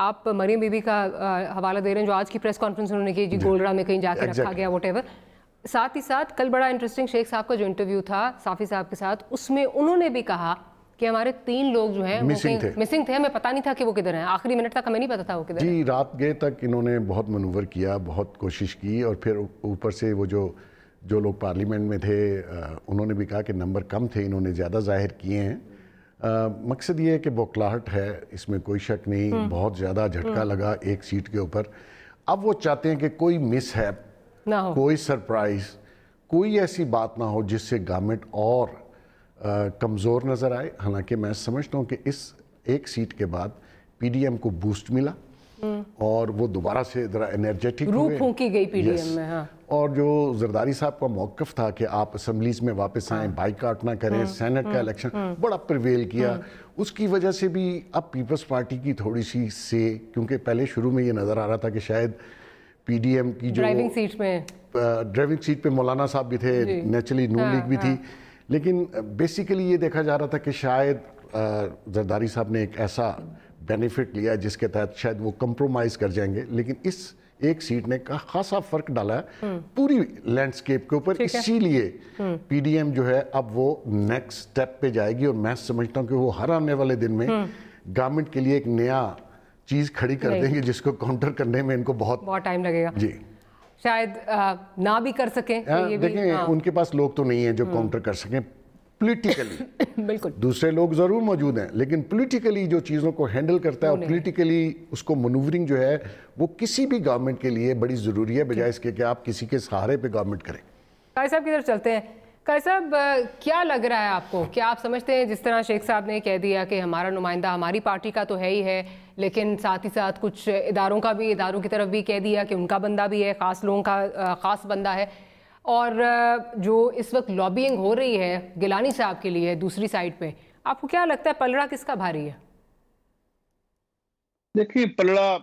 آپ مریم be be کا حوالہ دے رہے ہیں جو آج کی پریس کانفرنس انہوں نے کی، جی گولڈرا میں کہیں جا کے رکھا گیا واٹ ایور. ساتھ ہی ساتھ کل بڑا انٹرسٹنگ شیخ صاحب کا جو انٹرویو تھا صافی صاحب کے ساتھ، اس میں انہوں نے بھی کہا کہ ہمارے 3 لوگ جو ہیں مسنگ تھے، ہمیں پتہ نہیں تھا کہ وہ کدھر ہیں، آخری منٹ تک ہمیں نہیں پتا تھا وہ کدھر ہیں. جی رات گئے تک انہوں نے بہت منور کیا، بہت کوشش کی، اور پھر اوپر سے وہ جو لوگ پارلیمنٹ میں تھے انہوں نے بھی کہا کہ نمبر کم تھے، انہوں نے زیادہ ظاہر کیے ہیں. مقصد یہ ہے کہ بوکھلاہٹ ہے، اس میں کوئی شک نہیں، بہت زیادہ جھٹکا لگا ایک سیٹ کے اوپر. اب وہ چاہتے ہیں کہ کوئی مس ہیپ نہ ہو، کوئی سرپرائز، کوئی ایسی بات نہ ہو جس سے گورنمنٹ اور کمزور نظر آئے. حالانکہ میں سمجھتا ہوں کہ اس ایک سیٹ کے بعد پی ڈی ایم کو بوسٹ ملا اور وہ دوبارہ سے ذرا انرجیٹک ہوئے، روح پھونکی گئی پی ڈی ایم میں. ہاں، اور جو زرداری صاحب کا موقف تھا کہ آپ اسمبلیز میں واپس آئیں، بائیکاٹ نہ کریں، سینٹ کا الیکشن بڑا پریویل کیا، اس کی وجہ سے بھی اب پیپلز پارٹی کی تھوڑی سی کیونکہ پہلے شروع میں یہ نظر آ رہا تھا کہ شاید پی ڈی ایم کی جو ڈرائیونگ سیٹ پہ مولانا صاحب بھی تھے، نیچرلی نون لیگ بھی تھی، لیکن بیسیکلی یہ دیکھا جا رہا تھا کہ شاید زرداری صاحب نے ایک ایسا بینیفٹ لیا جس کے تحت شاید وہ کمپرومائز کر جائیں گے. لیکن اس ایک سیٹ نے خاصا فرق ڈالا ہے پوری لینڈسکیپ کے اوپر. اسی لیے پی ڈی ایم جو ہے اب وہ نیکسٹ سٹیپ پہ جائے گی، اور میں سمجھتا ہوں کہ وہ ہر آنے والے دن میں گورنمنٹ کے لیے ایک نیا چیز کھڑی کر دیں گے جس کو کاؤنٹر کرنے میں ان کو بہت ٹائم لگے گا. جی شاید نہ بھی کر سکیں. دیکھیں ان کے پاس لوگ تو نہیں ہیں جو کاؤنٹر کر سکیں پولیٹیکلی. بالکل دوسرے لوگ ضرور موجود ہیں، لیکن پولیٹیکلی جو چیزوں کو ہینڈل کرتا ہے اور پولیٹیکلی اس کو منورنگ جو ہے وہ کسی بھی گورنمنٹ کے لیے بڑی ضروری ہے، بجائے اس کے کہ آپ کسی کے سہارے پہ گورنمنٹ کریں. قائد صاحب کی طرف چلتے ہیں. قائد صاحب کیا لگ رہا ہے آپ کو، کیا آپ سمجھتے ہیں جس طرح شیخ صاحب نے کہہ دیا کہ ہمارا نمائندہ ہماری پارٹی کا تو ہے ہی ہے، لیکن ساتھ ہی ساتھ کچھ اداروں کی طرف بھی کہہ دیا کہ ان کا بندہ بھی ہے، خاص لوگوں کا خاص بندہ ہے، اور جو اس وقت لابینگ ہو رہی ہے گیلانی صاحب کے لیے دوسری سائڈ پہ، آپ کو کیا لگتا ہے پلڑا کس کا بھاری ہے؟ دیکھیں پلڑا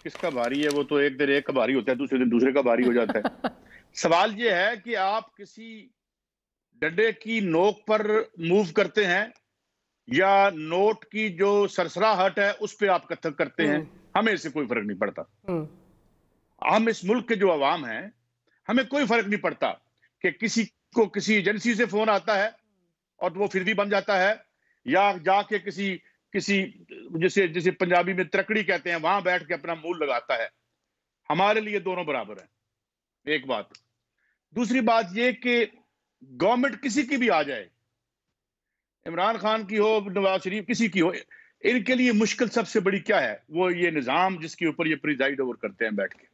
کس کا بھاری ہے وہ تو ایک دن ایک کا بھاری ہوتا ہے، دوسرے دن دوسرے کا بھاری ہو جاتا ہے. سوال یہ ہے کہ آپ کسی ڈنڈے کی نوک پر موو کرتے ہیں یا نوٹ کی جو سرسراہٹ ہے اس پہ آپ کتھک کرتے ہیں. ہمیں اس سے کوئی فرق نہیں پڑتا. ہم اس ملک کے جو عوام ہیں ہمیں کوئی فرق نہیں پڑتا کہ کسی کو کسی ایجنسی سے فون آتا ہے اور وہ پھر بھی بن جاتا ہے، یا جا کے کسی جسے پنجابی میں ترکڑی کہتے ہیں وہاں بیٹھ کے اپنا مول لگاتا ہے. ہمارے لیے دونوں برابر ہیں. ایک بات. دوسری بات یہ کہ گورنمنٹ کسی کی بھی آ جائے، عمران خان کی ہو، نواز شریف کسی کی ہو، ان کے لیے مشکل سب سے بڑی کیا ہے؟ وہ یہ نظام جس کے اوپر یہ پریزائڈ اوور کرتے ہیں بیٹھ کے.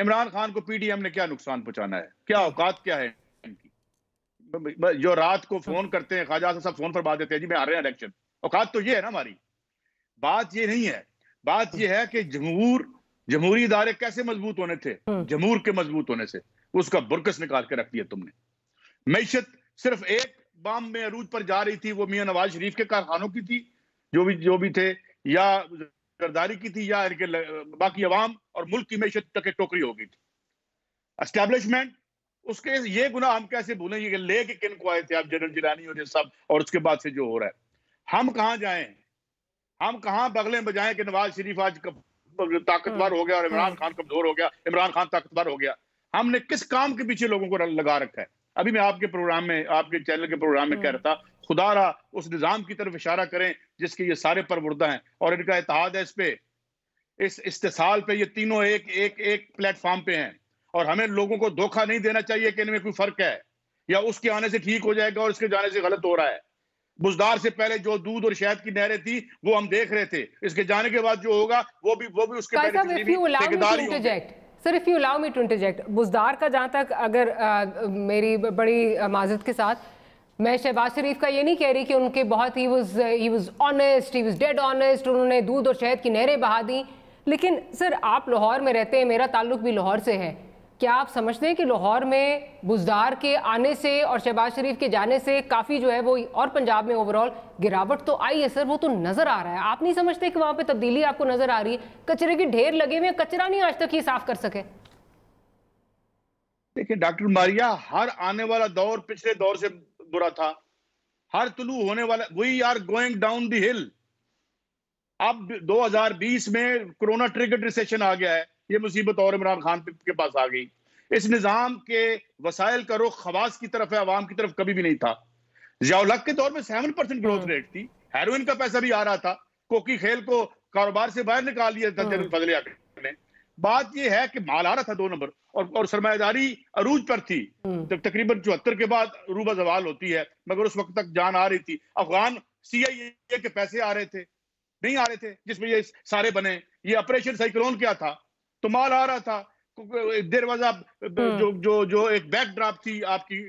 عمران خان کو پی ڈی ایم نے کیا نقصان پہنچانا ہے؟ کیا اوقات کیا ہے ان کی؟ جو رات کو فون کرتے ہیں، خواجہ صاحب فون پر بات دیتے ہیں جی میں آ رہے ہیں الیکشن. اوقات تو یہ ہے نا ہماری. بات یہ نہیں ہے. بات یہ ہے کہ جمہوری ادارے کیسے مضبوط ہونے تھے؟ جمہور کے مضبوط ہونے سے. اس کا برکس نکال کے رکھ دیا تم نے. معیشت صرف ایک بام میں عروج پر جا رہی تھی، وہ میاں نواز شریف کے کارخانوں کی تھی جو بھی تھے، یا زرداری کی تھی، یا باقی عوام اور ملک کی معیشت تک ٹوکری ہو گئی تھی. اسٹیبلشمنٹ اس کے یہ گناہ ہم کیسے بھولیں گے کہ لے کے کن کو آئے تھے آپ جنرل جیلانی اور یہ سب، اور اس کے بعد سے جو ہو رہا ہے. ہم کہاں جائیں؟ ہم کہاں بغلیں بجائیں کہ نواز شریف آج طاقتور ہو گیا اور عمران خان کمزور ہو گیا، عمران خان طاقتور ہو گیا. ہم نے کس کام کے پیچھے لوگوں کو لگا رکھا ہے؟ ابھی میں آپ کے پروگرام میں، آپ کے چینل کے پروگرام میں کہہ رہا تھا خدا را اس نظام کی طرف اشارہ کریں جس کے یہ سارے پروردہ ہیں اور ان کا اتحاد ہے اس پہ، اس استحصال پہ. یہ تینوں ایک پلیٹ فارم پہ ہیں اور ہمیں لوگوں کو دھوکہ نہیں دینا چاہیے کہ ان میں کوئی فرق ہے یا اس کے آنے سے ٹھیک ہو جائے گا اور اس کے جانے سے غلط ہو رہا ہے. بزدار سے پہلے جو دودھ اور شہد کی نہریں تھی وہ ہم دیکھ رہے تھے، اس کے جانے کے بعد جو ہوگا وہ بھی اس کے Sir, if you allow me to interject, Buzdar کا جہاں تک اگر میری بڑی معذرت کے ساتھ، میں شہباز شریف کا یہ نہیں کہہ رہی کہ ان کے بہت he was honest, he was dead honest، انہوں نے دودھ اور شہد کی نہریں بہا دیں. لیکن سر آپ لاہور میں رہتے ہیں، میرا تعلق بھی لاہور سے ہے. کیا آپ سمجھتے ہیں کہ لاہور میں بزدار کے آنے سے اور شہباز شریف کے جانے سے کافی جو ہے وہ، اور پنجاب میں اوورال گراوٹ تو آئی ہے سر، وہ تو نظر آ رہا ہے؟ آپ نہیں سمجھتے کہ وہاں پہ تبدیلی آپ کو نظر آ رہی ہے؟ کچرے کی ڈھیر لگے ہوئے، کچرا نہیں آج تک یہ صاف کر سکے. دیکھیں ڈاکٹر ماریا، ہر آنے والا دور پچھلے دور سے برا تھا. ہر طلوع ہونے والا، we are going down the hill. اب 2020 میں کورونا ٹریگرڈ ریسیشن آ گیا ہے، یہ مصیبت اور عمران خان کے پاس آ گئی. اس نظام کے وسائل کا رخ خواص کی طرف ہے، عوام کی طرف کبھی بھی نہیں تھا. ضیاء الحق کے دور میں 7% گروتھ ریٹ تھی، ہیروئن کا پیسہ بھی آ رہا تھا، کوکی خیل کو کاروبار سے باہر نکال دیا تھا جنرل فضل حق نے. بات یہ ہے کہ مال آ رہا تھا 2 نمبر اور سرمایہ داری عروج پر تھی. تقریباً 74 کے بعد روبہ زوال ہوتی ہے، مگر اس وقت تک جان آ رہی تھی. افغان CIA کے پیسے آ رہے تھے، نہیں آ رہے تھے، جس میں یہ سارے بنے. یہ آپریشن سائیکلون کیا تھا تو مال آ رہا تھا. دیر واز جو ایک بیک ڈراپ تھی آپ کی،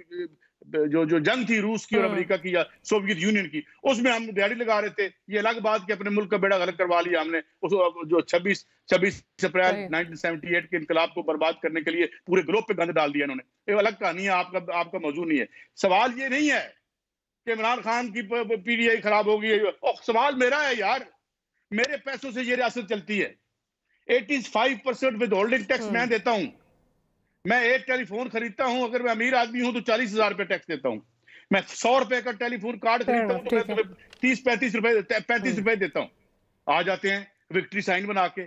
جو جنگ تھی روس کی اور امریکہ کی یا سوویت یونین کی، اس میں ہم دیہڑی لگا رہے تھے. یہ الگ بات کہ اپنے ملک کا بیڑا غرق کروا لیا ہم نے. جو 26 اپریل 1978 کے انقلاب کو برباد کرنے کے لیے پورے گلوب پہ گند ڈال دیا انہوں نے. یہ الگ کہانی ہے، آپ کا موضوع نہیں ہے. سوال یہ نہیں ہے کہ عمران خان کی PTI خراب ہوگی. سوال میرا ہے یار، میرے پیسوں سے یہ ریاست چلتی ہے. 85% ود ہولڈنگ ٹیکس میں دیتا ہوں. میں ایک ٹیلی فون خریدتا ہوں، اگر میں امیر آدمی ہوں تو 40,000 روپے ٹیکس دیتا ہوں. میں 100 روپے کا ٹیلی فون کارڈ خریدتا ہوں تو میں 35 روپے دیتا ہوں. آ جاتے ہیں وکٹری سائن بنا کے،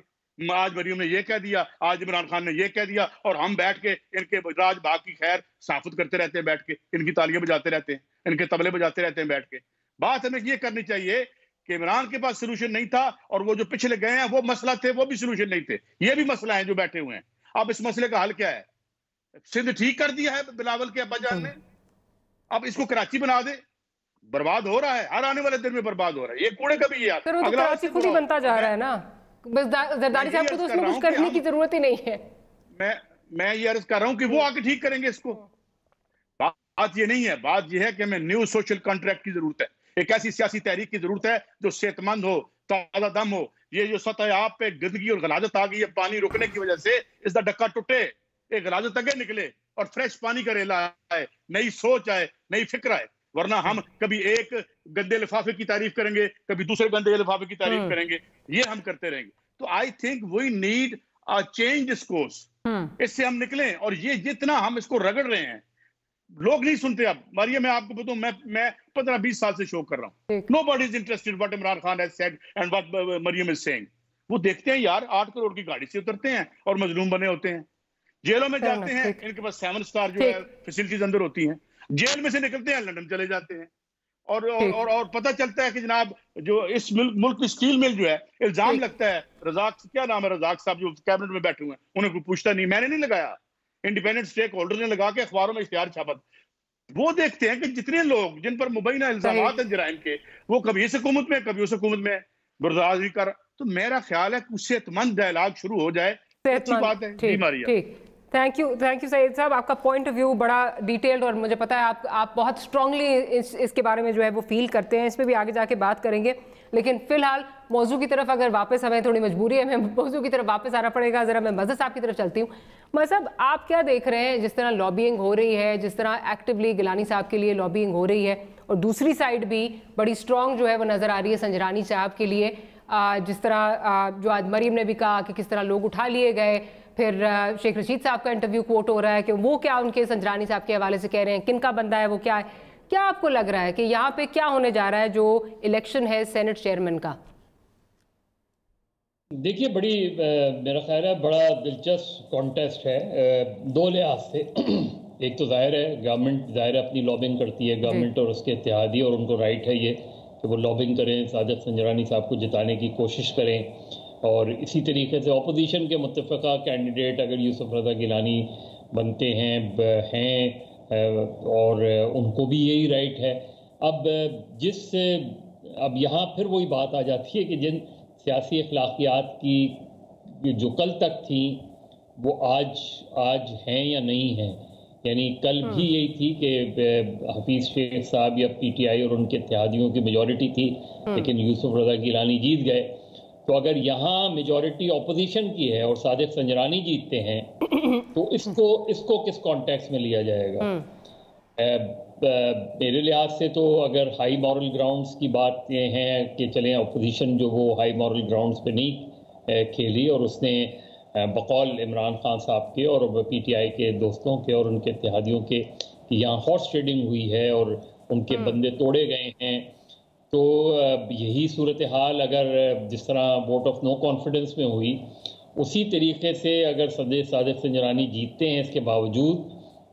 آج مریم نے یہ کہہ دیا، آج عمران خان نے یہ کہہ دیا، اور ہم بیٹھ کے ان کے راج بھاگ کی خیر صحافت کرتے رہتے ہیں، بیٹھ کے ان کی تالیاں بجاتے رہتے ہیں، ان کے طبلے بجاتے رہتے ہیں بیٹھ کے. بات ہمیں یہ کرنی چاہیے کہ عمران کے پاس سلوشن نہیں تھا، اور وہ جو پچھلے گئے ہیں وہ مسئلہ تھے، وہ بھی سلوشن نہیں تھے. یہ بھی مسئلہ ہے جو بیٹھے ہوئے ہیں. اب اس مسئلے کا حل کیا ہے؟ سندھ ٹھیک کر دیا ہے بلاول کے ابا جان نے، اب اس کو کراچی بنا دے. برباد ہو رہا ہے، ہر آنے والے دن میں برباد ہو رہا ہے. یہ کوڑے کا بھی یہ پھر وہ تو کراچی خود ہی بنتا جا رہا ہے نا. بس زرداری صاحب کو تو اس میں کچھ کرنے کی ضرورت ہی نہیں ہے. میں یہ عرض کر رہا ہوں کہ وہ آگے ٹھیک کریں گے اس کو. بات یہ نہیں ہے، بات یہ ہے کہ ہمیں نیو سوشل کانٹریکٹ کی ضرورت ہے. ایک ایسی سیاسی تحریک کی ضرورت ہے جو صحت مند ہو، تازہ دم ہو. یہ جو سطح آپ پہ گندگی اور غلاظت آ گئی ہے پانی رکنے کی وجہ سے، اس کا ڈکا ٹوٹے، ایک غلاظت آگے نکلے اور فریش پانی کا ریلا آئے، نئی سوچ آئے، نئی فکر آئے. ورنہ ہم کبھی ایک گندے لفافے کی تعریف کریں گے، کبھی دوسرے گندے لفافے کی تعریف کریں گے، یہ ہم کرتے رہیں گے. تو I think we need a change discourse. اس سے ہم نکلیں. اور یہ جتنا ہم اس کو رگڑ رہے ہیں، لوگ نہیں سنتے. اب مریم میں آپ کو بتاؤں، میں 15-20 سال سے شو کر رہا ہوں. Nobody is interested what Imran Khan has said and what Maryam is saying. وہ دیکھتے ہیں یار 8 کروڑ کی گاڑی سے اترتے ہیں اور مظلوم بنے ہوتے ہیں، جیلوں میں جاتے ہیں، ان کے پاس 7 سٹار جو ہے فیسلٹیز اندر ہوتی ہیں، جیل میں سے نکلتے ہیں لندن چلے جاتے ہیں. اور پتہ چلتا ہے کہ جناب جو اس ملک کی اسٹیل مل جو ہے، الزام لگتا ہے رزاق، کیا نام ہے رزاق صاحب جو کیبنٹ میں بیٹھے ہوئے ہیں، انہیں کوئی پوچھتا نہیں. میں نے نہیں لگایا، انڈیپینڈنٹ اسٹیک ہولڈر نے لگا کے اخباروں میں اشتہار چھاپا. وہ دیکھتے ہیں کہ جتنے لوگ جن پر مبینہ الزامات ہیں جرائم کے، وہ کبھی اس حکومت میں کبھی اس حکومت میں برداشت کر. تو میرا خیال ہے کہ صحت مند ڈائلاگ شروع ہو جائے، اچھی بات ہے. بیماریاں. تھینک یو سعید صاحب. آپ کا پوائنٹ آف ویو بڑا ڈیٹیلڈ، اور مجھے پتا ہے آپ بہت اسٹرانگلی اس کے بارے میں جو ہے وہ فیل کرتے ہیں. اس پہ بھی آگے جا کے بات کریں گے، لیکن فی الحال موضوع کی طرف اگر واپس، ہمیں تھوڑی مجبوری ہے، ہمیں موضوع کی طرف واپس آنا پڑے گا. ذرا میں مظہر صاحب کی طرف چلتی ہوں. مظہر صاحب، آپ کیا دیکھ رہے ہیں جس طرح لابینگ ہو رہی ہے، جس طرح ایکٹیولی گیلانی صاحب کے لیے لابینگ ہو رہی ہے، اور دوسری سائڈ بھی بڑی اسٹرانگ جو ہے وہ نظر آ رہی ہے سنجرانی صاحب کے لیے، جس طرح جو آج مریم نے بھی کہا کہ کس طرح لوگ اٹھا لیے گئے. پھر شیخ رشید صاحب کا انٹرویو کوٹ ہو رہا ہے کہ وہ کیا ان کے سنجرانی صاحب کے حوالے سے کہہ رہے ہیں، کن کا بندہ ہے وہ کیا ہے. کیا آپ کو لگ رہا ہے کہ یہاں پہ کیا ہونے جا رہا ہے جو الیکشن ہے سینٹ چیئرمین کا؟ دیکھیے، بڑی میرا خیال ہے بڑا دلچسپ کانٹیسٹ ہے 2 لحاظ سے. ایک تو ظاہر ہے گورنمنٹ ظاہر اپنی لابنگ کرتی ہے، گورنمنٹ اور اس کے اتحادی، اور ان کو رائٹ ہے یہ کہ وہ لابنگ کریں، صادق سنجرانی صاحب کو جتانے کی کوشش کریں. اور اسی طریقے سے اپوزیشن کے متفقہ کینڈیڈیٹ اگر یوسف رضا گیلانی بنتے ہیں اور ان کو بھی یہی رائٹ ہے. اب یہاں پھر وہی بات آ جاتی ہے کہ جن سیاسی اخلاقیات کی جو کل تک تھیں وہ آج ہیں یا نہیں ہیں. یعنی کل بھی یہی تھی کہ حفیظ شیخ صاحب یا PTI اور ان کے اتحادیوں کی میجورٹی تھی، لیکن یوسف رضا گیلانی جیت گئے. تو اگر یہاں میجورٹی اپوزیشن کی ہے اور صادق سنجرانی جیتتے ہیں تو اس کو کس کانٹیکس میں لیا جائے گا؟ میرے لحاظ سے تو اگر ہائی مورل گراؤنڈز کی بات یہ ہے کہ چلیں اپوزیشن جو وہ ہائی مورل گراؤنڈز پہ نہیں کھیلی، اور اس نے بقول عمران خان صاحب کے اور PTI کے دوستوں کے اور ان کے اتحادیوں کے کہ یہاں ہارس ٹریڈنگ ہوئی ہے اور ان کے بندے توڑے گئے ہیں. تو یہی صورتحال اگر جس طرح ووٹ آف نو کانفیڈنس میں ہوئی اسی طریقے سے اگر صادق سنجرانی جیتتے ہیں اس کے باوجود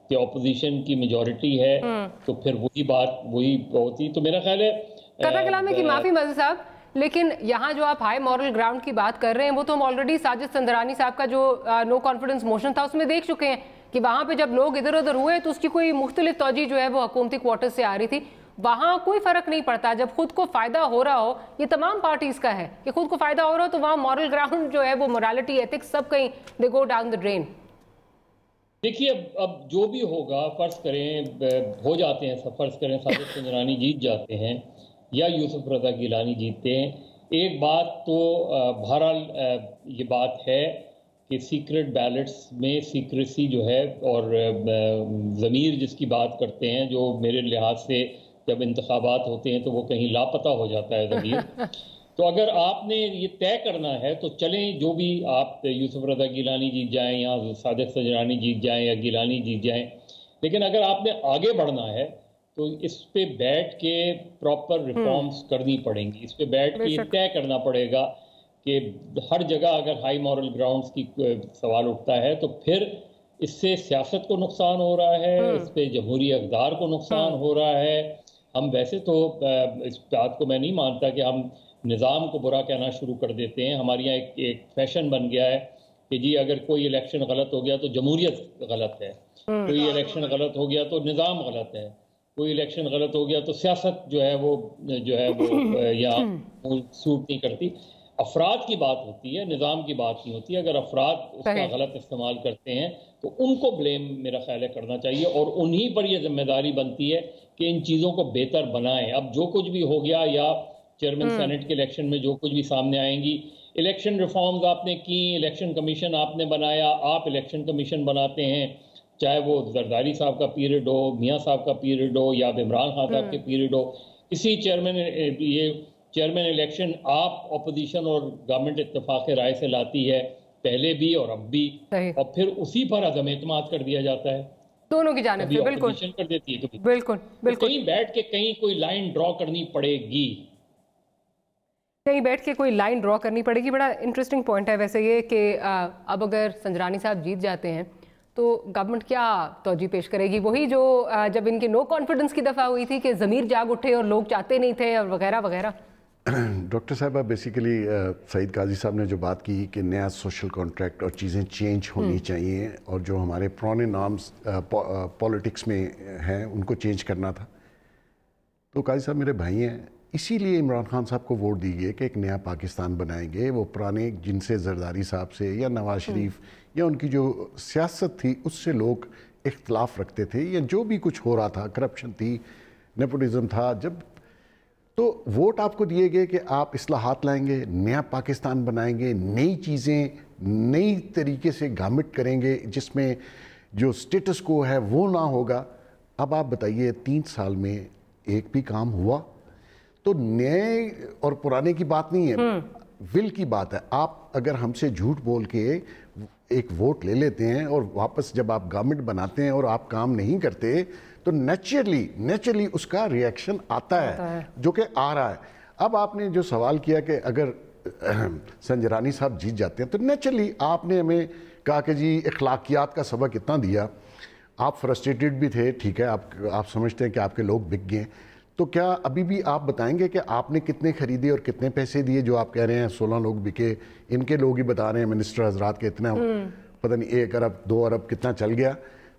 کہ اپوزیشن کی میجورٹی ہے تو پھر وہی بات وہی ہوتی. تو میرا خیال ہے قطع کلام ہے کہ معافی مزید صاحب، لیکن یہاں جو آپ ہائی مورل گراؤنڈ کی بات کر رہے ہیں وہ تو ہم آلریڈی ساجد سندرانی صاحب کا جو نو کانفیڈنس موشن تھا اس میں دیکھ چکے ہیں کہ وہاں پہ جب لوگ ادھر ادھر ہوئے تو اس کی کوئی مختلف توجہ جو ہے وہ حکومتی کوارٹر سے آ رہی تھی. وہاں کوئی فرق نہیں پڑتا جب خود کو فائدہ ہو رہا ہو. یہ تمام پارٹیز کا ہے کہ خود کو فائدہ ہو رہا ہو تو وہاں مورل گراؤنڈ جو ہے وہ مورالٹی ایتھکس سب کہیں دے گو ڈاؤن دا ڈرین. دیکھیے اب جو بھی ہوگا فرض کریں ہو جاتے ہیں فرض کریں صادق سنجرانی جیت جاتے ہیں یا یوسف رضا گیلانی جیتتے ہیں. ایک بات تو بہرحال یہ بات ہے کہ سیکرٹ بیلٹس میں سیکریسی جو ہے اور ضمیر جس کی بات کرتے ہیں جو میرے لحاظ سے جب انتخابات ہوتے ہیں تو وہ کہیں لاپتہ ہو جاتا ہے ضمیر. تو اگر آپ نے یہ طے کرنا ہے تو چلیں جو بھی آپ یوسف رضا گیلانی جیت جائیں یا صادق سنجرانی جیت جائیں یا گیلانی جیت جائیں، لیکن اگر آپ نے آگے بڑھنا ہے تو اس پہ بیٹھ کے پراپر ریفارمز کرنی پڑیں گی. اس پہ بیٹھ کے یہ طے کرنا پڑے گا کہ ہر جگہ اگر ہائی مورل گراؤنڈز کی سوال اٹھتا ہے تو پھر اس سے سیاست کو نقصان ہو رہا ہے، اس پہ جمہوری اقدار کو نقصان ہو رہا ہے. ہم ویسے تو اس بات کو میں نہیں مانتا کہ ہم نظام کو برا کہنا شروع کر دیتے ہیں. ہمارے یہاں ایک فیشن بن گیا ہے کہ جی اگر کوئی الیکشن غلط ہو گیا تو جمہوریت غلط ہے، کوئی الیکشن غلط ہو گیا تو نظام غلط ہے، کوئی الیکشن غلط ہو گیا تو سیاست جو ہے وہ یہاں سوٹ نہیں کرتی. افراد کی بات ہوتی ہے، نظام کی بات نہیں ہوتی. اگر افراد اس کا غلط استعمال کرتے ہیں تو ان کو بلیم میرا خیال ہے کرنا چاہیے اور انہی پر یہ ذمہ داری بنتی ہے کہ ان چیزوں کو بہتر بنائیں. اب جو کچھ بھی ہو گیا یا چیئرمین سینٹ کے الیکشن میں جو کچھ بھی سامنے آئیں گی، الیکشن ریفارمز آپ نے کی، الیکشن کمیشن آپ نے بنایا، آپ الیکشن کمیشن بناتے ہیں چاہے وہ زرداری صاحب کا پیریڈ ہو، میاں صاحب کا پیریڈ ہو یا عمران خان صاحب کے پیریڈ ہو. اسی چیئرمین الیکشن آپ اپوزیشن اور گورنمنٹ اتفاق رائے سے لاتی ہے پہلے بھی اور اب بھی، اور پھر اسی پر عدم اعتماد کر دیا جاتا ہے دونوں کی جانب سے. بالکل کر دیتی ہے بالکل بالکل. کہیں بیٹھ کے کہیں کوئی لائن ڈرا کرنی پڑے گی، کہیں بیٹھ کے کوئی لائن ڈرا کرنی پڑے گی. بڑا انٹرسٹنگ پوائنٹ ہے ویسے یہ کہ اب اگر سنجرانی صاحب جیت جاتے ہیں تو گورنمنٹ کیا توجہ پیش کرے گی؟ وہی جو جب ان کے نو کانفیڈنس کی دفعہ ہوئی تھی کہ ضمیر جاگ اٹھے اور لوگ چاہتے نہیں تھے اور وغیرہ وغیرہ. ڈاکٹر صاحبہ بیسیکلی سعید قاضی صاحب نے جو بات کی کہ نیا سوشل کانٹریکٹ اور چیزیں چینج ہونی چاہیے اور جو ہمارے پرانے نارمز پولیٹکس میں ہیں ان کو چینج کرنا تھا. تو قاضی صاحب میرے بھائی ہیں، اسی لیے عمران خان صاحب کو ووٹ دیجیے کہ ایک نیا پاکستان بنائیں گے. وہ پرانے جن سے زرداری صاحب سے یا نواز شریف یا ان کی جو سیاست تھی اس سے لوگ اختلاف رکھتے تھے یا جو بھی کچھ ہو رہا تھا، کرپشن تھی، نیپوٹزم تھا، جب تو ووٹ آپ کو دیے گئے کہ آپ اصلاحات لائیں گے، نیا پاکستان بنائیں گے، نئی چیزیں نئی طریقے سے گورنمنٹ کریں گے جس میں جو سٹیٹس کو ہے وہ نہ ہوگا. اب آپ بتائیے 3 سال میں ایک بھی کام ہوا؟ تو نئے اور پرانے کی بات نہیں ہے، ول کی بات ہے. آپ اگر ہم سے جھوٹ بول کے ایک ووٹ لے لیتے ہیں اور واپس جب آپ گورنمنٹ بناتے ہیں اور آپ کام نہیں کرتے تو نیچرلی اس کا ریئیکشن آتا ہے جو کہ آ رہا ہے. اب آپ نے جو سوال کیا کہ اگر سنجرانی صاحب جیت جاتے ہیں تو نیچرلی آپ نے ہمیں کہا کہ جی اخلاقیات کا سبق اتنا دیا، آپ فرسٹریٹڈ بھی تھے، ٹھیک ہے، آپ سمجھتے ہیں کہ آپ کے لوگ بک گئے. تو کیا ابھی بھی آپ بتائیں گے کہ آپ نے کتنے خریدے اور کتنے پیسے دیے؟ جو آپ کہہ رہے ہیں 16 لوگ بکے، ان کے لوگ ہی بتا رہے ہیں منسٹر حضرات کے اتنا پتہ نہیں 1 ارب 2 ارب کتنا چل گیا.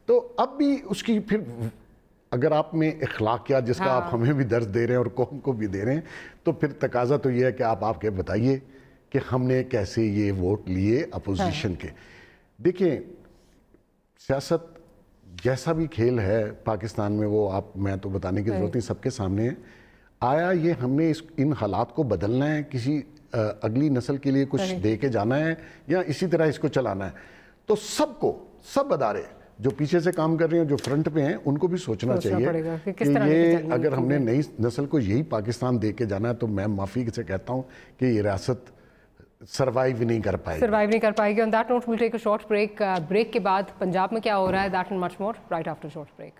تو اب بھی اس کی پھر اگر آپ میں اخلاقیات جس کا آپ ہمیں بھی درس دے رہے ہیں اور قوم کو بھی دے رہے ہیں تو پھر تقاضا تو یہ ہے کہ آپ کے بتائیے کہ ہم نے کیسے یہ ووٹ لیے اپوزیشن کے. دیکھیں سیاست جیسا بھی کھیل ہے پاکستان میں وہ میں تو بتانے کی ضرورت نہیں، سب کے سامنے ہے. آیا یہ ہم نے ان حالات کو بدلنا ہے، کسی اگلی نسل کے لیے کچھ دے کے جانا ہے یا اسی طرح اس کو چلانا ہے؟ تو سب ادارے جو پیچھے سے کام کر رہے ہیں، جو فرنٹ پہ ہیں، ان کو بھی سوچنا چاہیے کہ یہ اگر ہم نے نئی نسل کو یہی پاکستان دے کے جانا ہے تو میں معافی سے کہتا ہوں کہ یہ ریاست سروائیو نہیں کر پائے گی. On that note, we'll take a short break. Break کے بعد پنجاب میں کیا ہو رہا ہے, that and much more right after short break.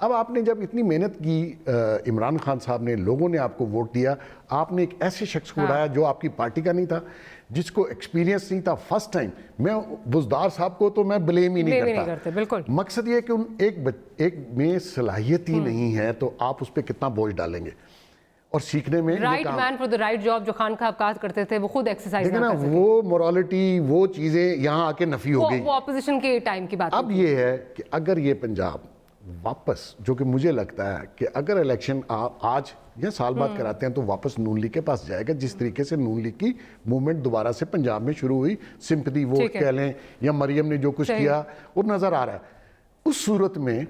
اب آپ نے جب اتنی محنت کی، عمران خان صاحب نے، لوگوں نے آپ کو ووٹ دیا، آپ نے ایک ایسے شخص کو اڑایا جو آپ کی پارٹی کا نہیں تھا، جس کو ایکسپیرینس نہیں تھا فرسٹ ٹائم. میں بزدار صاحب کو تو میں بلیم ہی نہیں کرتا. بالکل. مقصد یہ ہے کہ ایک میں صلاحیت ہی نہیں ہے تو آپ اس پہ کتنا بوجھ ڈالیں گے. اور سیکھنے میں right man for the right job جو خان صاحب کرتے تھے وہ خود ایکسرسائز نہ کر سکتے. وہ مورالٹی، وہ چیزیں یہاں آ کے نفی ہو گئی. وہ اپوزیشن کے ٹائم کی بات. اب یہ ہے کہ اگر یہ پنجاب واپس، جو کہ مجھے لگتا ہے کہ اگر الیکشن آج یا سال بعد کراتے ہیں تو واپس نون لیگ کے پاس جائے گا، جس طریقے سے نون لیگ کی موومنٹ دوبارہ سے پنجاب میں شروع ہوئی، سمپتھی ووٹ کہہ لیں یا مریم نے جو کچھ کیا وہ نظر آ رہا ہے. اس صورت میں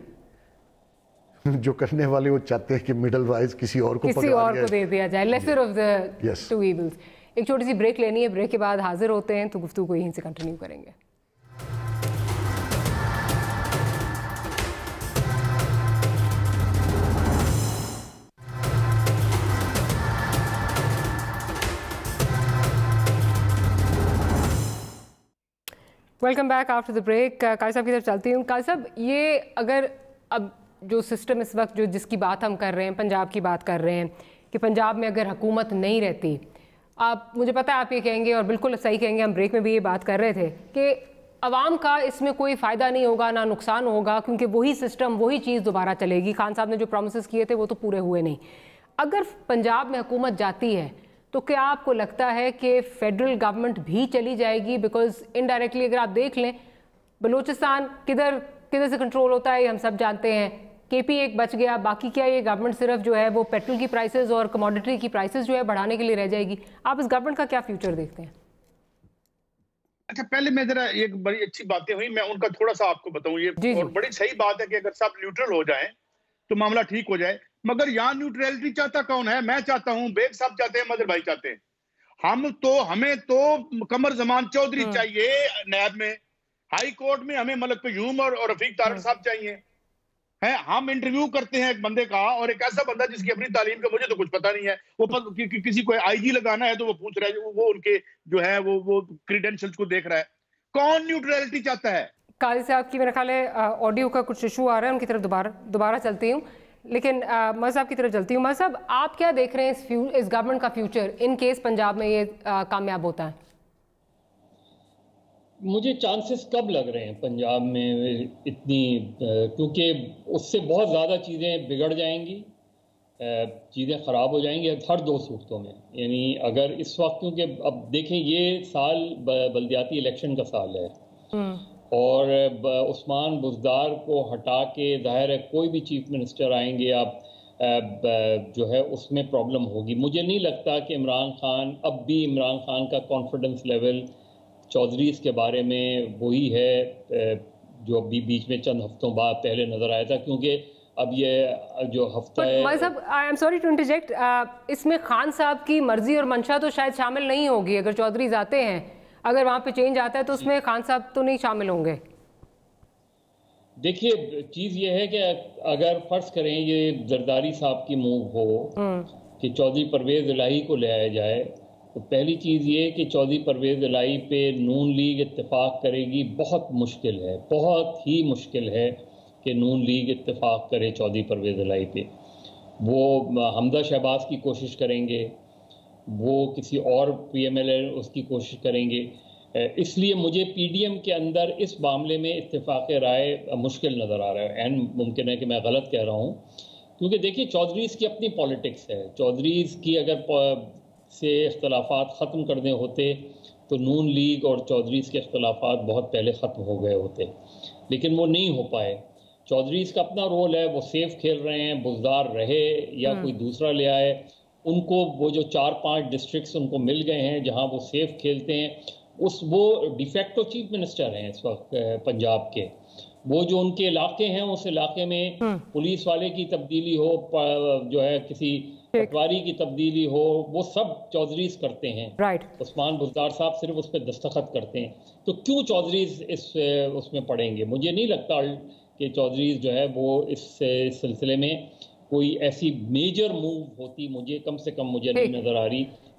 جو کرنے والے وہ چاہتے ہیں کہ مڈل وائز کسی اور کو دے دیا جائے، lesser of the two evils. ایک چھوٹی سی بریک لینی ہے، بریک کے بعد حاضر ہوتے ہیں تو گفتگو کو یہیں سے کنٹینیو کریں گے. Welcome back after the break. قاضی صاحب کی طرف چلتی ہوں. قاضی صاحب، یہ اگر اب جو سسٹم اس وقت جس کی بات ہم کر رہے ہیں، پنجاب کی بات کر رہے ہیں کہ پنجاب میں اگر حکومت نہیں رہتی، مجھے پتہ ہے آپ یہ کہیں گے اور بالکل صحیح کہیں گے، ہم بریک میں بھی یہ بات کر رہے تھے کہ عوام کا اس میں کوئی فائدہ نہیں ہوگا، نہ نقصان ہوگا، کیونکہ وہی سسٹم، وہی چیز دوبارہ چلے گی. خان صاحب نے جو پرومسز کیے تھے وہ تو پورے ہوئے نہیں. اگر پنجاب میں حکومت جاتی ہے تو کیا آپ کو لگتا ہے کہ فیڈرل گورنمنٹ بھی چلی جائے گی؟ بیکاز انڈائریکٹلی اگر آپ دیکھ لیں، بلوچستان کدھر سے کنٹرول ہوتا ہے یہ ہم سب جانتے ہیں. کے پی ایک بچ گیا، باقی کیا یہ گورنمنٹ صرف جو ہے وہ پیٹرول کی پرائسز اور کموڈٹی کی پرائسز جو ہے بڑھانے کے لیے رہ جائے گی؟ آپ اس گورنمنٹ کا کیا فیوچر دیکھتے ہیں؟ اچھا، پہلے میں ذرا ایک بڑی اچھی باتیں ہوئی، میں ان کا تھوڑا سا آپ کو بتاؤں. یہ اور بڑی صحیح بات ہے کہ اگر سب نیوٹرل ہو جائیں تو معاملہ ٹھیک ہو جائے. مگر یہاں نیوٹرلٹی چاہتا کون ہے؟ میں چاہتا ہوں، بیگ صاحب چاہتے ہیں، مظہر بھائی چاہتے ہیں. ہمیں تو قمر زمان چودھری چاہیے نیب میں، ہائی کورٹ میں ہمیں ملک قیوم اور رفیق طارق صاحب چاہیے. ہم انٹرویو کرتے ہیں ایک بندے کا، اور ایک ایسا بندہ جس کی اپنی تعلیم کا مجھے تو کچھ پتہ نہیں ہے، وہ کسی کو آئی جی لگانا ہے تو وہ پوچھ رہا ہے، وہ ان کے جو ہے وہ کریڈینشلز کو دیکھ رہا ہے. کون نیوٹرلٹی چاہتا ہے؟ قاضی صاحب کی میرا خیال ہے آڈیو کا کچھ ایشو آ رہا ہے، ان کی طرف دوبارہ چلتی ہوں. لیکن مذہب کی طرف چلتی ہوں. مذہب، آپ کیا دیکھ رہے ہیں اس گورنمنٹ کا فیوچر ان کیس پنجاب میں یہ کامیاب ہوتا ہے؟ مجھے چانسز کب لگ رہے ہیں پنجاب میں اتنی، کیونکہ اس سے بہت زیادہ چیزیں بگڑ جائیں گی، چیزیں خراب ہو جائیں گی ہر دو صورتوں میں. یعنی اگر اس وقت، کیونکہ اب دیکھیں یہ سال بلدیاتی الیکشن کا سال ہے، اور عثمان بزدار کو ہٹا کے ظاہر ہے کوئی بھی چیف منسٹر آئیں گے، اب جو ہے اس میں پرابلم ہوگی. مجھے نہیں لگتا کہ عمران خان کا کانفیڈنس لیول چودھریز کے بارے میں وہی ہے جو ابھی بیچ میں چند ہفتوں بعد پہلے نظر آیا تھا. کیونکہ اب یہ جو ہفتہ ہے، I am sorry to interject, اس میں خان صاحب کی مرضی اور منشا تو شاید شامل نہیں ہوگی. اگر چودھریز آتے ہیں، اگر وہاں پہ چینج آتا ہے تو اس میں خان صاحب تو نہیں شامل ہوں گے. دیکھیے چیز یہ ہے کہ اگر فرض کریں یہ زرداری صاحب کی موو ہو کہ چودھری پرویز الہی کو لے آیا جائے، تو پہلی چیز یہ کہ چودھری پرویز الہی پہ نون لیگ اتفاق کرے گی. بہت مشکل ہے، بہت ہی مشکل ہے کہ نون لیگ اتفاق کرے چودھری پرویز الہی پہ. وہ حمزہ شہباز کی کوشش کریں گے، وہ کسی اور پی ایم ایل اے اس کی کوشش کریں گے. اس لیے مجھے پی ڈی ایم کے اندر اس معاملے میں اتفاق رائے مشکل نظر آ رہا ہے. این ممکن ہے کہ میں غلط کہہ رہا ہوں، کیونکہ دیکھیے چودھریز کی اپنی پالیٹکس ہے. چودھریز کی اگر سے اختلافات ختم کرنے ہوتے تو نون لیگ اور چودھریز کے اختلافات بہت پہلے ختم ہو گئے ہوتے، لیکن وہ نہیں ہو پائے. چودھریز کا اپنا رول ہے، وہ سیف کھیل رہے ہیں، بزدار رہے یا کوئی دوسرا لے آئے، ان کو وہ جو 4-5 ڈسٹرکٹس ان کو مل گئے ہیں جہاں وہ سیف کھیلتے ہیں. وہ ڈیفیکٹو چیف منسٹر ہیں اس وقت پنجاب کے. وہ جو ان کے علاقے ہیں، اس علاقے میں پولیس والے کی تبدیلی ہو، جو ہے کسی پٹواری کی تبدیلی ہو، وہ سب چودھریز کرتے ہیں. عثمان بزدار صاحب صرف اس پہ دستخط کرتے ہیں. تو کیوں چودھریز اس میں پڑیں گے؟ مجھے نہیں لگتا کہ چودھریز جو ہے وہ اس سلسلے میں کوئی ایسی میجر موو ہوتی، مجھے کم سے کم مجھے نہیں نظر آ رہی.